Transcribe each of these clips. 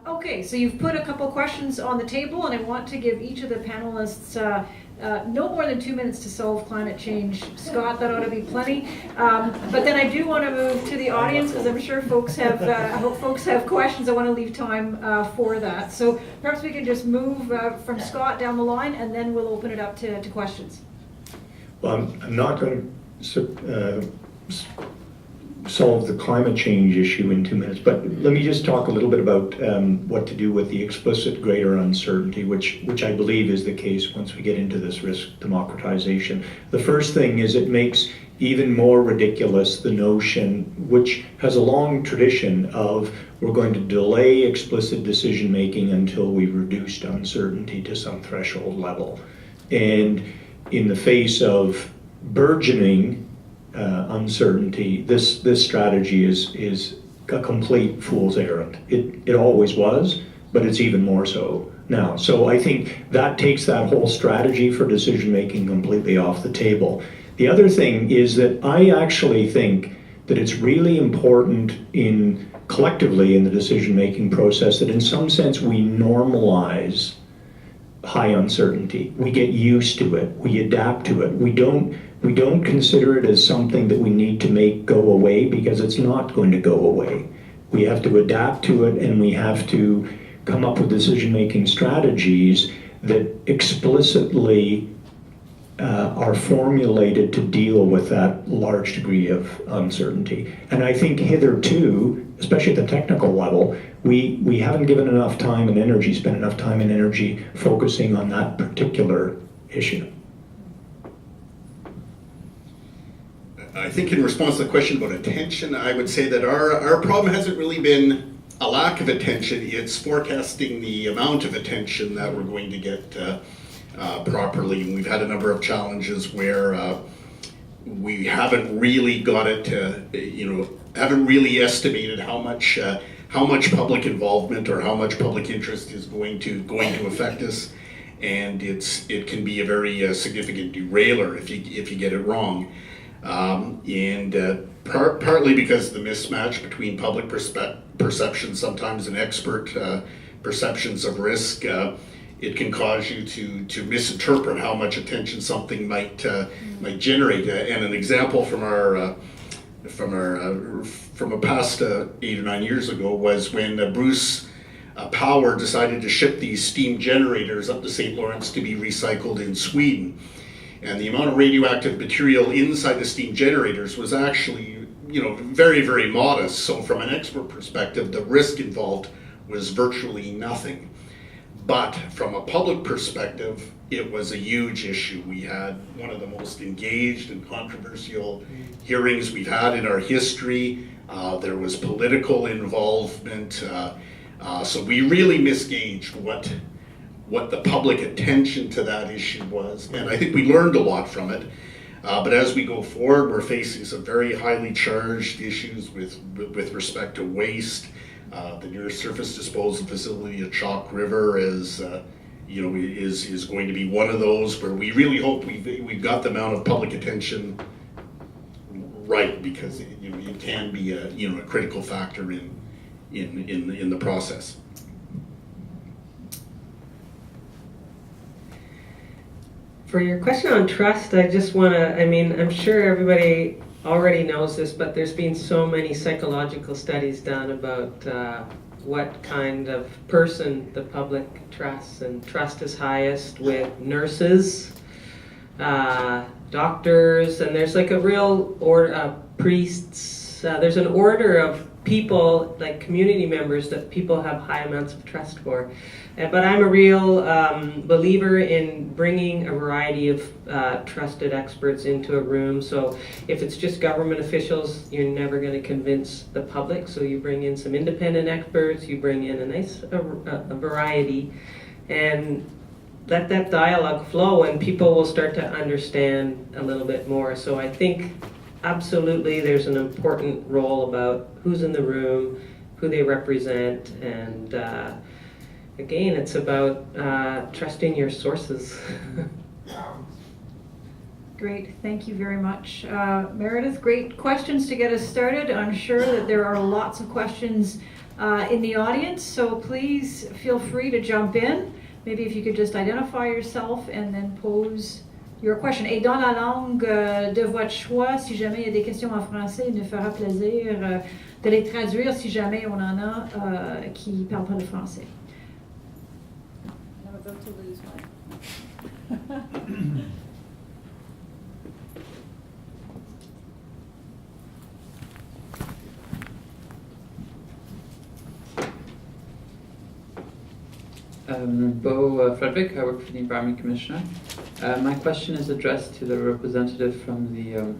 Okay, so you've put a couple questions on the table, and I want to give each of the panelists no more than 2 minutes to solve climate change. Scott, that ought to be plenty. But then I do want to move to the audience, because I'm sure folks have, I hope folks have questions. I want to leave time for that. So perhaps we can just move from Scott down the line, and then we'll open it up to questions. Well, I'm not going to solve the climate change issue in 2 minutes, but let me just talk a little bit about what to do with the explicit greater uncertainty, which I believe is the case once we get into this risk democratization. The first thing is it makes even more ridiculous the notion, which has a long tradition of we're going to delay explicit decision making until we've reduced uncertainty to some threshold level. And in the face of burgeoning uncertainty, this strategy is a complete fool's errand. It always was, but it's even more so now. So I think that takes that whole strategy for decision making completely off the table. The other thing is that I actually think that it's really important collectively in the decision making process that in some sense we normalize high uncertainty. We get used to it, we adapt to it. We don't consider it as something that we need to make go away, because it's not going to go away. We have to adapt to it, and we have to come up with decision-making strategies that explicitly are formulated to deal with that large degree of uncertainty. And I think hitherto, especially at the technical level, we haven't given enough time and energy, spent enough time and energy focusing on that particular issue. I think in response to the question about attention, I would say that our problem hasn't really been a lack of attention. It's forecasting the amount of attention that we're going to get properly. And we've had a number of challenges where we haven't really got it to, haven't really estimated how much public involvement or how much public interest is going to affect us. And it can be a very significant derailer if you get it wrong. Partly because of the mismatch between public perception sometimes and expert perceptions of risk, it can cause you to misinterpret how much attention something might generate. And an example from a past 8 or 9 years ago was when Bruce Power decided to ship these steam generators up the St. Lawrence to be recycled in Sweden. And the amount of radioactive material inside the steam generators was actually, very, very modest. So from an expert perspective, the risk involved was virtually nothing. But from a public perspective, it was a huge issue. We had one of the most engaged and controversial hearings we've had in our history. There was political involvement. So we really misgauged what the public attention to that issue was. And I think we learned a lot from it. But as we go forward, we're facing some very highly charged issues with respect to waste. The nearest surface disposal facility at Chalk River is going to be one of those where we really hope we've got the amount of public attention right, because it can be a critical factor in the process. For your question on trust, I just want to, I'm sure everybody already knows this, but there's been so many psychological studies done about what kind of person the public trusts, and trust is highest with nurses, doctors, and there's like a real order, priests, there's an order of people, like community members, that people have high amounts of trust for. But I'm a real believer in bringing a variety of trusted experts into a room. So if it's just government officials, you're never going to convince the public. So you bring in some independent experts, you bring in a nice a variety, and let that dialogue flow, and people will start to understand a little bit more. So I think absolutely there's an important role about who's in the room, who they represent, and again, it's about trusting your sources. Great, thank you very much. Meredith, great questions to get us started. I'm sure that there are lots of questions in the audience, so please feel free to jump in. Maybe if you could just identify yourself and then pose your question. Et dans la langue de votre choix, si jamais il y a des questions en français, il nous fera plaisir de les traduire si jamais on en a qui ne parlent pas le français. I'm about to lose one. Bo Frederick, I work for the Environment Commissioner. My question is addressed to the representative from the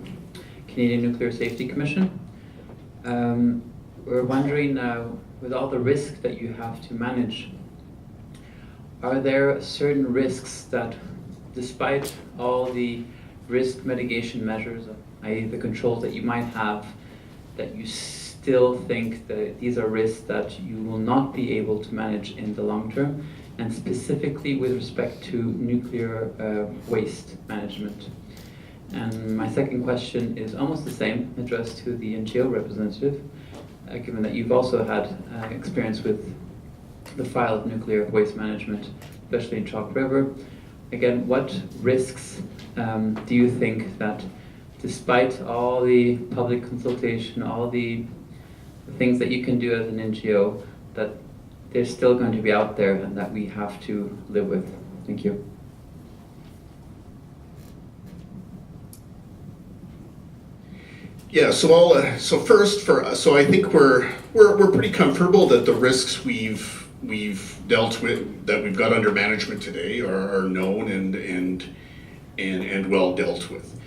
Canadian Nuclear Safety Commission. We're wondering now, with all the risk that you have to manage, are there certain risks that, despite all the risk mitigation measures, i.e. the controls that you might have, that you still think that these are risks that you will not be able to manage in the long term, and specifically with respect to nuclear waste management? And my second question is almost the same, addressed to the NGO representative, given that you've also had experience with the file of nuclear waste management, especially in Chalk River. Again, what risks do you think that, despite all the public consultation, all the things that you can do as an NGO, that they're still going to be out there and that we have to live with? Thank you. Yeah, so first, so I think we're pretty comfortable that the risks we've dealt with, that we've got under management today, are known and well dealt with.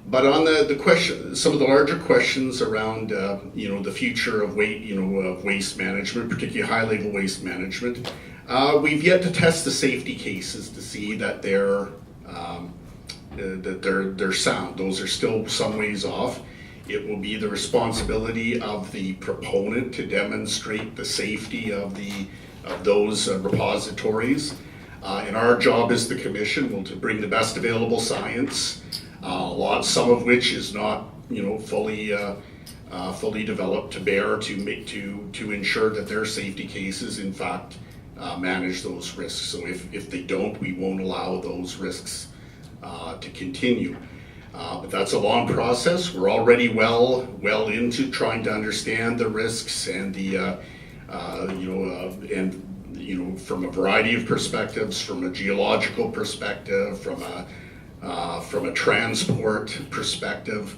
But on the question, some of the larger questions around the future of waste management, particularly high level waste management, we've yet to test the safety cases to see that they're sound. Those are still some ways off. It will be the responsibility of the proponent to demonstrate the safety of those repositories. And our job as the commission will to bring the best available science, some of which is not fully developed, to bear to ensure that their safety cases in fact manage those risks. So if they don't, we won't allow those risks to continue. But that's a long process. We're already well into trying to understand the risks and from a variety of perspectives, from a geological perspective, from a transport perspective.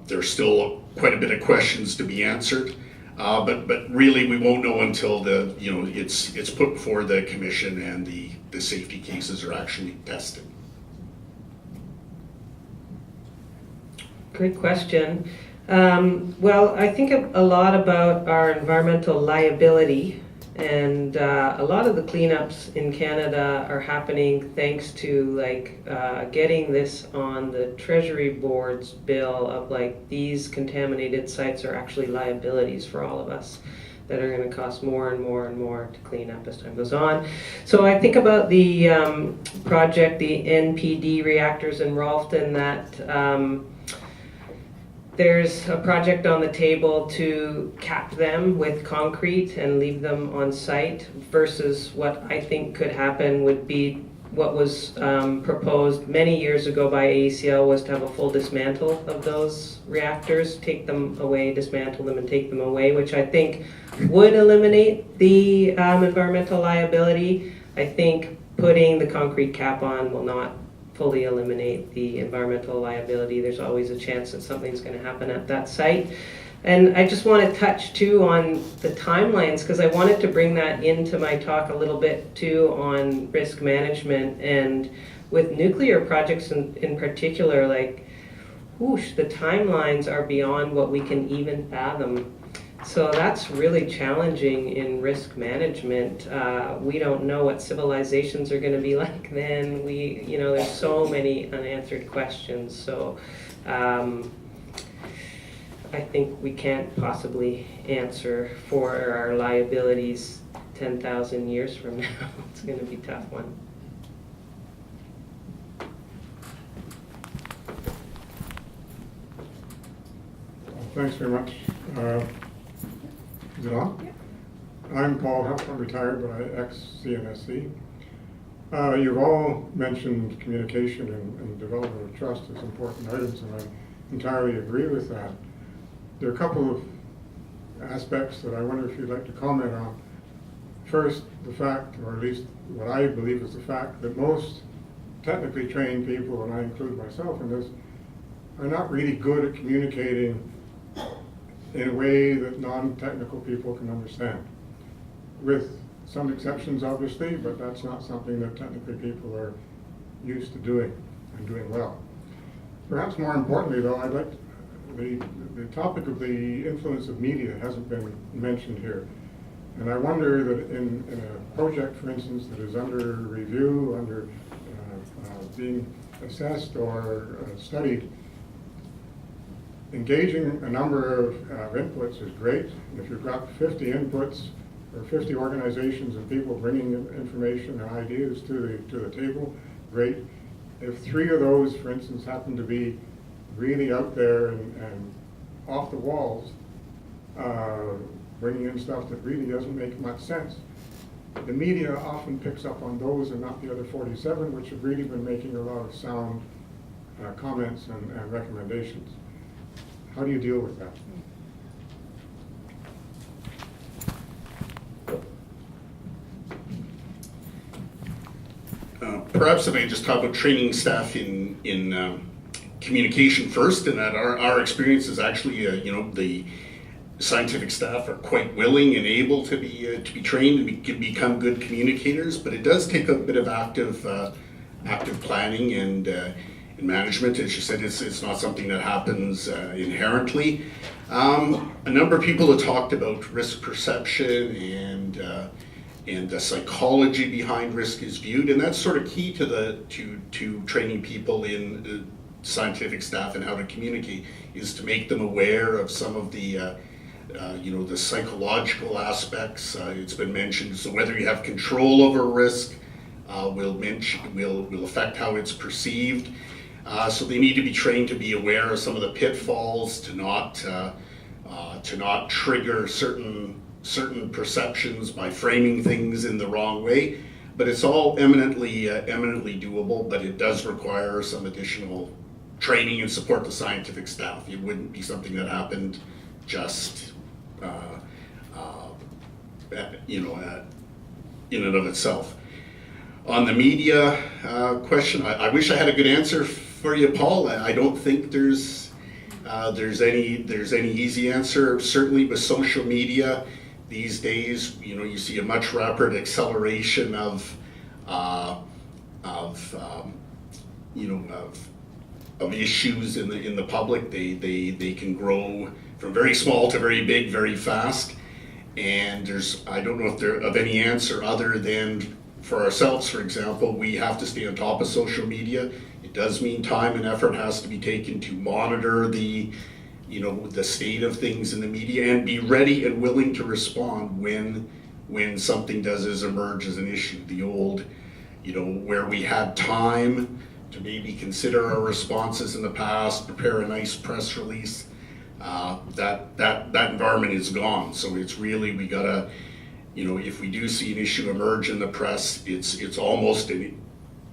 There's still quite a bit of questions to be answered, but really we won't know until it's put before the commission and the safety cases are actually tested. Great question. Well, I think a lot about our environmental liability, and a lot of the cleanups in Canada are happening thanks to getting this on the Treasury Board's bill of these contaminated sites are actually liabilities for all of us that are going to cost more and more and more to clean up as time goes on. So I think about the project, the NPD reactors in Ralston, that there's a project on the table to cap them with concrete and leave them on site, versus what I think could happen would be what was proposed many years ago by AECL, was to have a full dismantle of those reactors, take them away, dismantle them and take them away, which I think would eliminate the environmental liability. I think putting the concrete cap on will not fully eliminate the environmental liability. There's always a chance that something's going to happen at that site. And I just want to touch too on the timelines, because I wanted to bring that into my talk a little bit too on risk management, and with nuclear projects in particular, the timelines are beyond what we can even fathom. So that's really challenging in risk management. We don't know what civilizations are going to be like then. There's so many unanswered questions. So I think we can't possibly answer for our liabilities 10,000 years from now. It's going to be a tough one. Thanks very much. Is it on? I'm Paul Huff, I'm retired, but I ex-CNSC. You've all mentioned communication and development of trust as important items, and I entirely agree with that. There are a couple of aspects that I wonder if you'd like to comment on. First, the fact, or at least what I believe is the fact, that most technically trained people, and I include myself in this, are not really good at communicating in a way that non-technical people can understand. With some exceptions, obviously, but that's not something that technically people are used to doing and doing well. Perhaps more importantly, though, I'd like the topic of the influence of media hasn't been mentioned here. And I wonder that in a project, for instance, that is under review, under being assessed or studied, engaging a number of inputs is great. If you've got 50 inputs or 50 organizations and people bringing information and ideas to the table, great. If 3 of those, for instance, happen to be really out there and off the walls, bringing in stuff that really doesn't make much sense, the media often picks up on those and not the other 47, which have really been making a lot of sound comments and recommendations. How do you deal with that? Perhaps if I just talk about training staff in communication first, and that our experience is actually, the scientific staff are quite willing and able to be trained and become good communicators, but it does take a bit of active planning and management. As you said, it's not something that happens inherently. A number of people have talked about risk perception and the psychology behind risk is viewed, and that's sort of key to training people in scientific staff and how to communicate, is to make them aware of some of the the psychological aspects. It's been mentioned, so whether you have control over risk will affect how it's perceived. So they need to be trained to be aware of some of the pitfalls, to not trigger certain perceptions by framing things in the wrong way. But it's all eminently doable, but it does require some additional training and support to scientific staff. It wouldn't be something that happened just in and of itself. On the media question, I wish I had a good answer for you, Paul. I don't think there's any easy answer. Certainly with social media these days, you see a much rapid acceleration of issues in the public. They can grow from very small to very big very fast, and I don't know if they're of any answer other than, for ourselves, for example, we have to stay on top of social media. It does mean time and effort has to be taken to monitor the state of things in the media and be ready and willing to respond when something does emerge as an issue. The old, where we had time to maybe consider our responses in the past, prepare a nice press release, that environment is gone. So it's really, we gotta, if we do see an issue emerge in the press, it's almost an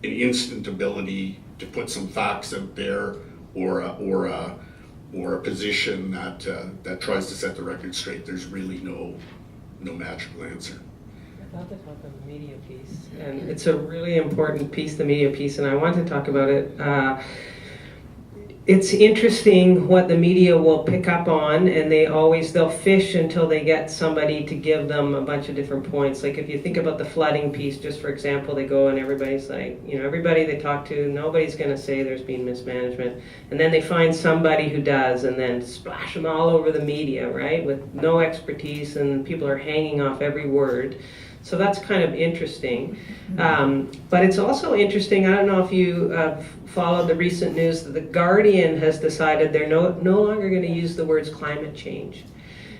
instant ability to put some facts out there, or a position that tries to set the record straight. There's really no magical answer. I thought to talk about the media piece, and it's a really important piece, the media piece, and I want to talk about it. It's interesting what the media will pick up on, and they'll fish until they get somebody to give them a bunch of different points. Like if you think about the flooding piece, just for example, they go and everybody's like, everybody they talk to, nobody's going to say there's been mismanagement. And then they find somebody who does, and then splash them all over the media, right? With no expertise, and people are hanging off every word. So that's kind of interesting. But it's also interesting, I don't know if you followed the recent news, that the Guardian has decided they're no longer going to use the words climate change.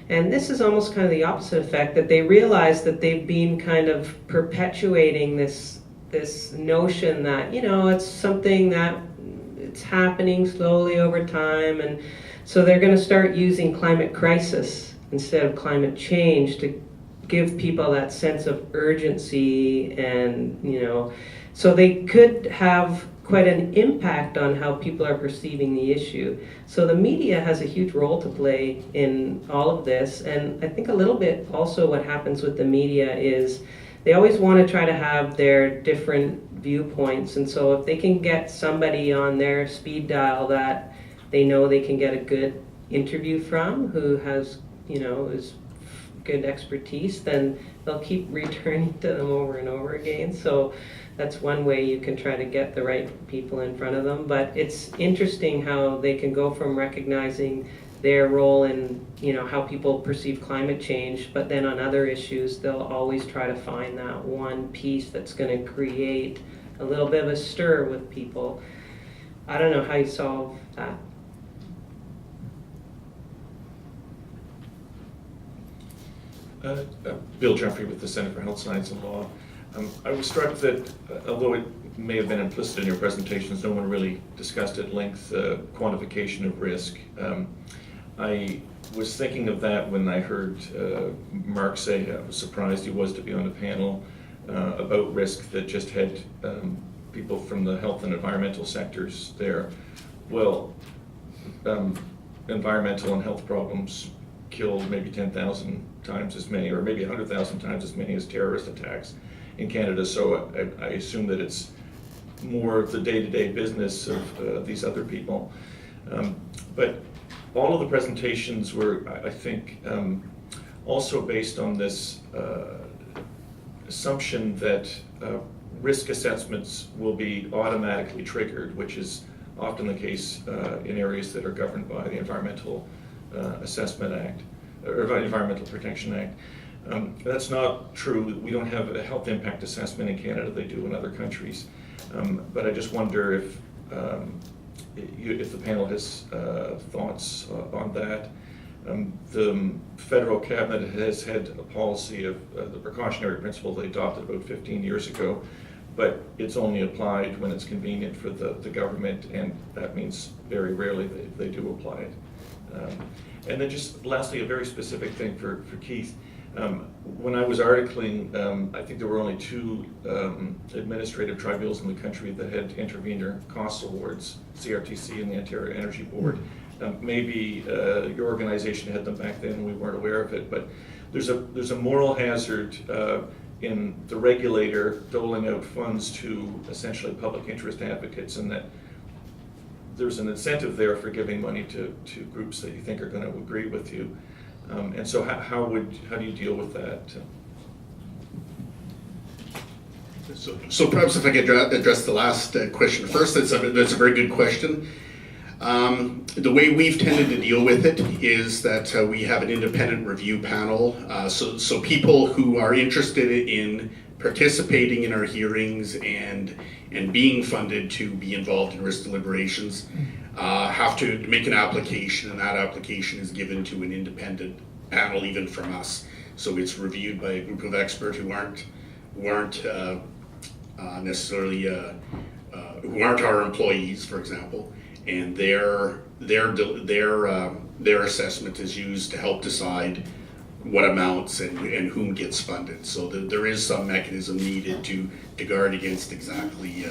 And this is almost kind of the opposite effect, that they realize that they've been kind of perpetuating this notion that, it's something that it's happening slowly over time. And so they're going to start using climate crisis instead of climate change, to give people that sense of urgency, and so they could have quite an impact on how people are perceiving the issue. So the media has a huge role to play in all of this, and I think a little bit also what happens with the media is they always want to try to have their different viewpoints, and so if they can get somebody on their speed dial that they know they can get a good interview from, who has, is good expertise, then they'll keep returning to them over and over again. So that's one way you can try to get the right people in front of them. But it's interesting how they can go from recognizing their role in, how people perceive climate change, but then on other issues, they'll always try to find that one piece that's going to create a little bit of a stir with people. I don't know how you solve that. Bill Jeffrey with the Center for Health Science and Law. I was struck that, although it may have been implicit in your presentations, no one really discussed at length quantification of risk. I was thinking of that when I heard Mark say how surprised he was to be on a panel about risk that just had people from the health and environmental sectors there. Well, environmental and health problems kill maybe 10,000 times as many, or maybe 100,000 times as many as terrorist attacks in Canada. So I assume that it's more of the day-to-day business of these other people. But all of the presentations were, I think, also based on this assumption that risk assessments will be automatically triggered, which is often the case in areas that are governed by the Environmental Assessment Act, or Environmental Protection Act. That's not true. We don't have a health impact assessment in Canada. They do in other countries. But I just wonder if the panel has thoughts on that. The federal cabinet has had a policy of the precautionary principle they adopted about 15 years ago, but it's only applied when it's convenient for the government, and that means very rarely they do apply it. And then just lastly, a very specific thing for Keith. When I was articling, I think there were only 2 administrative tribunals in the country that had intervenor cost awards, CRTC and the Ontario Energy Board. Maybe your organization had them back then and we weren't aware of it, but there's a moral hazard in the regulator doling out funds to essentially public interest advocates, and that there's an incentive there for giving money to groups that you think are going to agree with you. And so how do you deal with that? So perhaps if I could address the last question first, that's a very good question. The way we've tended to deal with it is that we have an independent review panel. So people who are interested in participating in our hearings and being funded to be involved in risk deliberations have to make an application, and that application is given to an independent panel, even from us. So it's reviewed by a group of experts who aren't necessarily who aren't our employees, for example, and their assessment is used to help decide what amounts and whom gets funded. So there is some mechanism needed to guard against exactly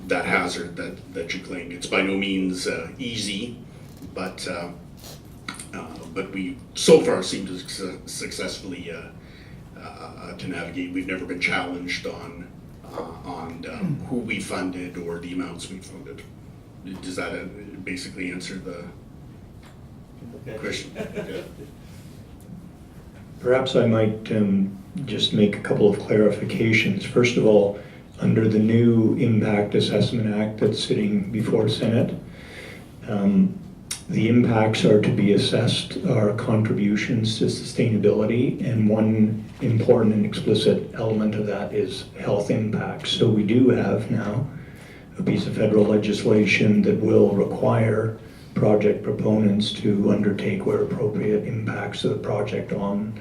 that hazard that you claimed. It's by no means easy, but we so far seem to successfully to navigate. We've never been challenged on who we funded or the amounts we funded. Does that basically answer the question? Yeah. Perhaps I might just make a couple of clarifications. First of all, under the new Impact Assessment Act that's sitting before Senate, the impacts are to be assessed are contributions to sustainability, and one important and explicit element of that is health impacts. So we do have now a piece of federal legislation that will require project proponents to undertake, where appropriate, impacts of the project on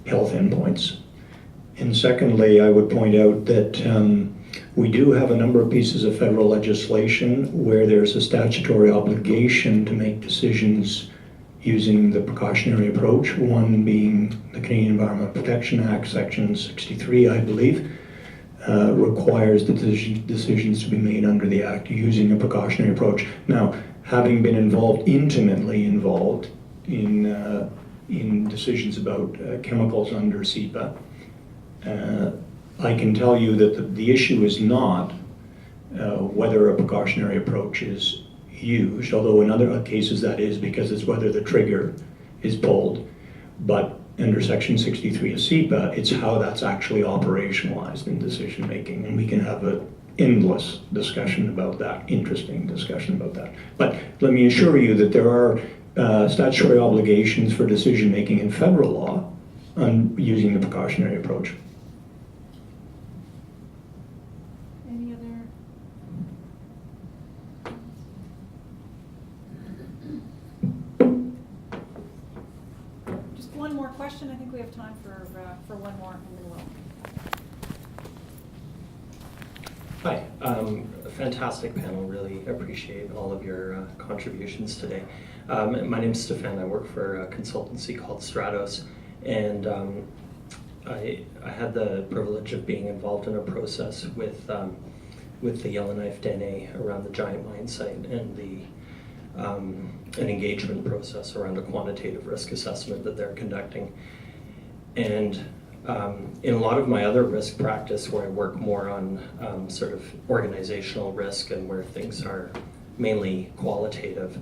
health endpoints. And secondly, I would point out that We do have a number of pieces of federal legislation where there's a statutory obligation to make decisions using the precautionary approach, one being the Canadian Environmental Protection Act, Section 63, I believe, requires the decisions to be made under the Act using a precautionary approach. Now, having been intimately involved in decisions about chemicals under CEPA, I can tell you that the issue is not whether a precautionary approach is used, although in other cases that is, because it's whether the trigger is pulled. But under Section 63 of CEPA, it's how that's actually operationalized in decision making, and we can have an endless discussion about that, interesting discussion about that. But let me assure you that there are statutory obligations for decision making in federal law on using the precautionary approach. Any other? Just one more question. I think we have time for one more, and then we'll. Hi, fantastic panel. Really appreciate all of your contributions today. My name's Stefan. I work for a consultancy called Stratos, and I had the privilege of being involved in a process with the Yellowknife Dene around the giant mine site, and an engagement process around a quantitative risk assessment that they're conducting. And in a lot of my other risk practice, where I work more on sort of organizational risk and where things are mainly qualitative,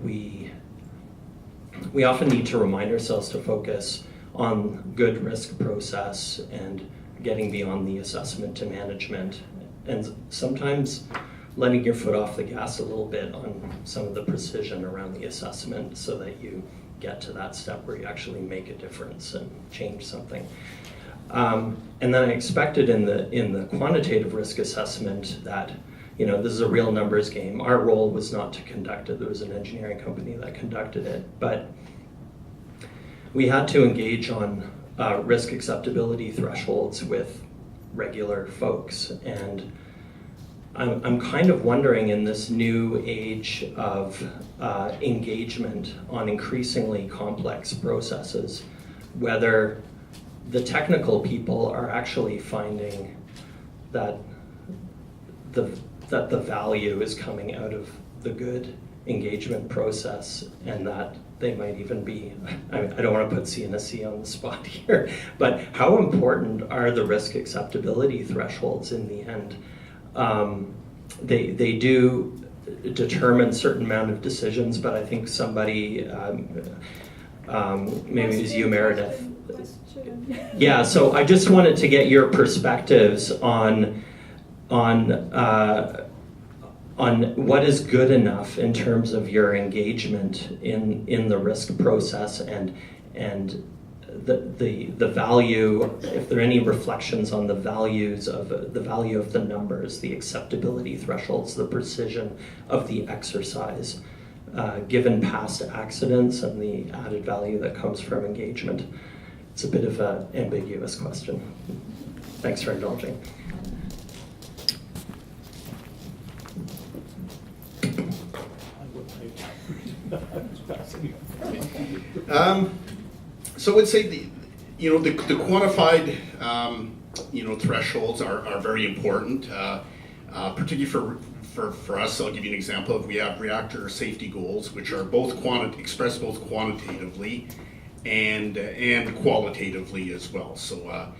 we often need to remind ourselves to focus on good risk process and getting beyond the assessment to management, and sometimes letting your foot off the gas a little bit on some of the precision around the assessment so that you get to that step where you actually make a difference and change something. And then I expected in the quantitative risk assessment that, you know, this is a real numbers game. Our role was not to conduct it. There was an engineering company that conducted it, but we had to engage on risk acceptability thresholds with regular folks. And I'm kind of wondering, in this new age of engagement on increasingly complex processes, whether the technical people are actually finding that the value is coming out of the good engagement process, and that they might even be, I don't want to put CNSC on the spot here, but how important are the risk acceptability thresholds in the end? They do determine certain amount of decisions, but I think somebody, maybe it was you, Meredith. Yeah, so I just wanted to get your perspectives on what is good enough in terms of your engagement in the risk process, and the value, if there are any reflections on the values of the value of the numbers, the acceptability thresholds, the precision of the exercise, given past accidents and the added value that comes from engagement. It's a bit of an ambiguous question. Thanks for indulging. So I would say the quantified thresholds are very important, particularly for us. I'll give you an example of, we have reactor safety goals, which are both expressed both quantitatively and qualitatively as well. So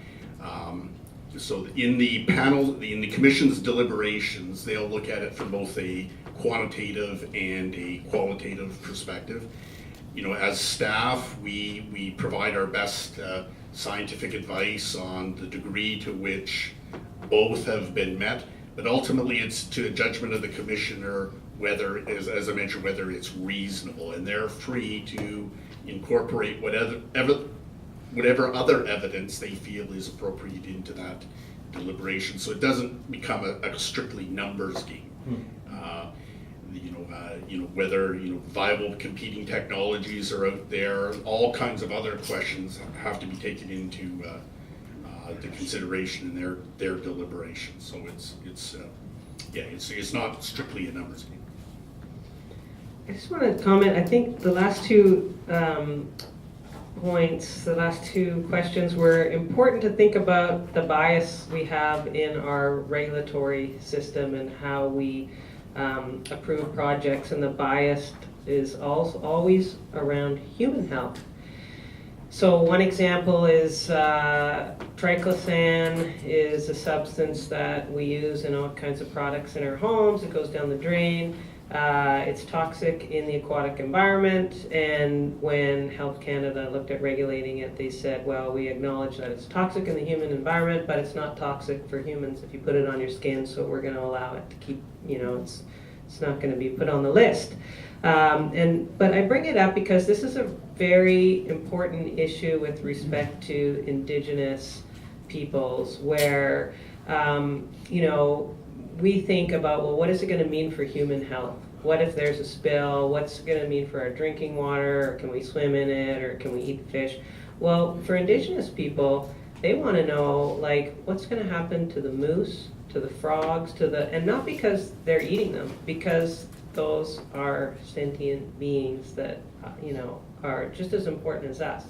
so in the panel, in the commission's deliberations, they'll look at it from both a quantitative and a qualitative perspective. You know, as staff, we provide our best scientific advice on the degree to which both have been met, but ultimately it's to a judgment of the commissioner whether, as I mentioned, whether it's reasonable, and they're free to incorporate whatever other evidence they feel is appropriate into that deliberation. So it doesn't become a strictly numbers game. Whether viable competing technologies are out there, all kinds of other questions have to be taken into the consideration in their deliberation. So it's not strictly a numbers game. I just want to comment, I think the last two points, the last two questions were important to think about the bias we have in our regulatory system and how we approve projects, and the bias is also always around human health. So one example is triclosan is a substance that we use in all kinds of products in our homes. It goes down the drain. It's toxic in the aquatic environment, and when Health Canada looked at regulating it, they said, well, we acknowledge that it's toxic in the human environment, but it's not toxic for humans if you put it on your skin, so we're going to allow it to keep, it's not going to be put on the list. But I bring it up because this is a very important issue with respect to Indigenous peoples, where we think about, well, what is it going to mean for human health? What if there's a spill? What's it going to mean for our drinking water? Or can we swim in it? Or can we eat fish? Well, for Indigenous people, they want to know, like, what's going to happen to the moose, to the frogs, and not because they're eating them, because those are sentient beings that, are just as important as us.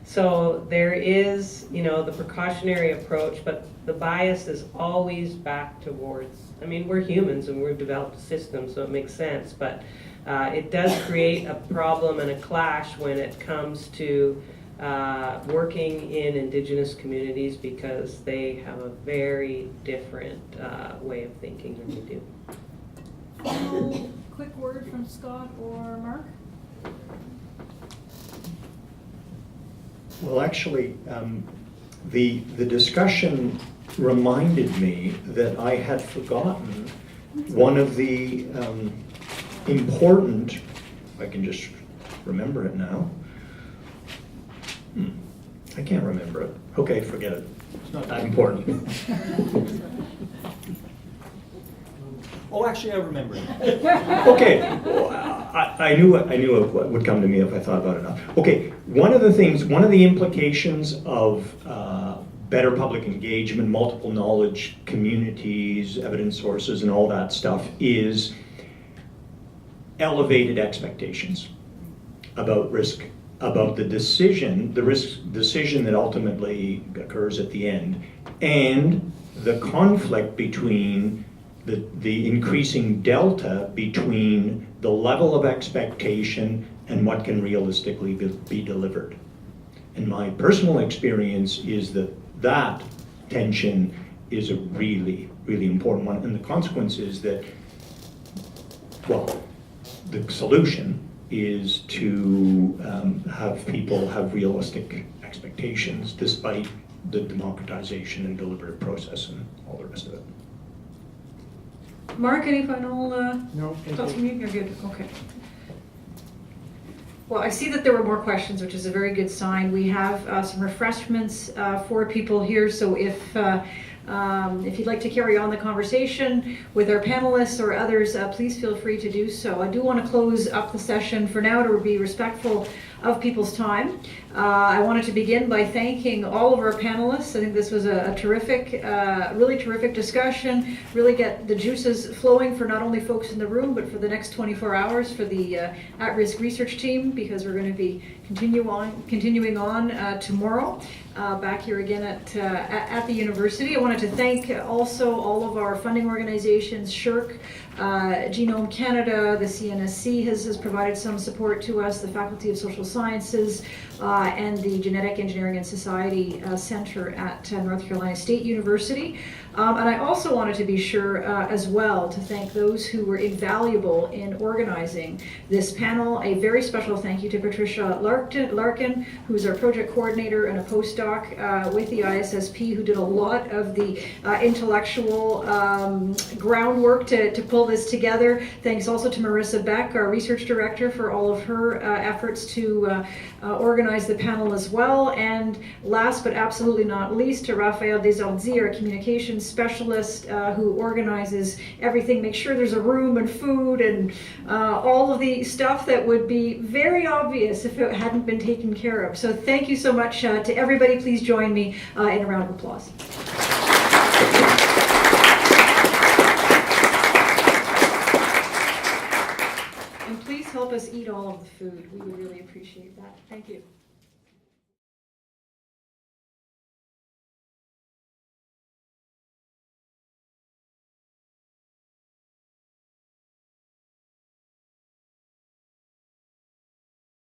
So there is, the precautionary approach, but the bias is always back towards, we're humans and we've developed a system, so it makes sense, but it does create a problem and a clash when it comes to working in Indigenous communities, because they have a very different way of thinking than we do. Quick word from Scott or Mark? Well, actually, the discussion reminded me that I had forgotten one of the important, if I can just remember it now. I can't remember it. Okay, forget it. It's not that important. Oh, actually, I remember it. Okay, well, I knew it would come to me if I thought about it enough. Okay, one of the implications of better public engagement, multiple knowledge communities, evidence sources, and all that stuff is elevated expectations about risk, about the risk decision that ultimately occurs at the end, and the conflict between the increasing delta between the level of expectation and what can realistically be delivered. And my personal experience is that tension is a really, really important one. And the consequence is that, well, the solution is to have people have realistic expectations despite the democratization and deliberative process and all the rest of it. Mark, any final No, thoughts from you? You're good, okay. Well, I see that there were more questions, which is a very good sign. We have some refreshments for people here, so if you'd like to carry on the conversation with our panelists or others, please feel free to do so. I do want to close up the session for now to be respectful of people's time. I wanted to begin by thanking all of our panelists. I think this was a terrific, really terrific discussion. Really get the juices flowing for not only folks in the room, but for the next 24 hours for the at-risk research team, because we're going to be continuing on tomorrow. Back here again at the university. I wanted to thank also all of our funding organizations, SHIRK, Genome Canada, the CNSC has provided some support to us, the Faculty of Social Sciences, and the Genetic Engineering and Society Center at North Carolina State University. And I also wanted to be sure as well to thank those who were invaluable in organizing this panel. A very special thank you to Patricia Larkin, who's our project coordinator and a postdoc with the ISSP, who did a lot of the intellectual groundwork to pull this together. Thanks also to Marissa Beck, our research director, for all of her efforts to organize the panel as well. And last but absolutely not least, to Raphael Desordi, our communications specialist who organizes everything, make sure there's a room and food and all of the stuff that would be very obvious if it hadn't been taken care of. So thank you so much to everybody. Please join me in a round of applause. And please help us eat all of the food. We would really appreciate that. Thank you.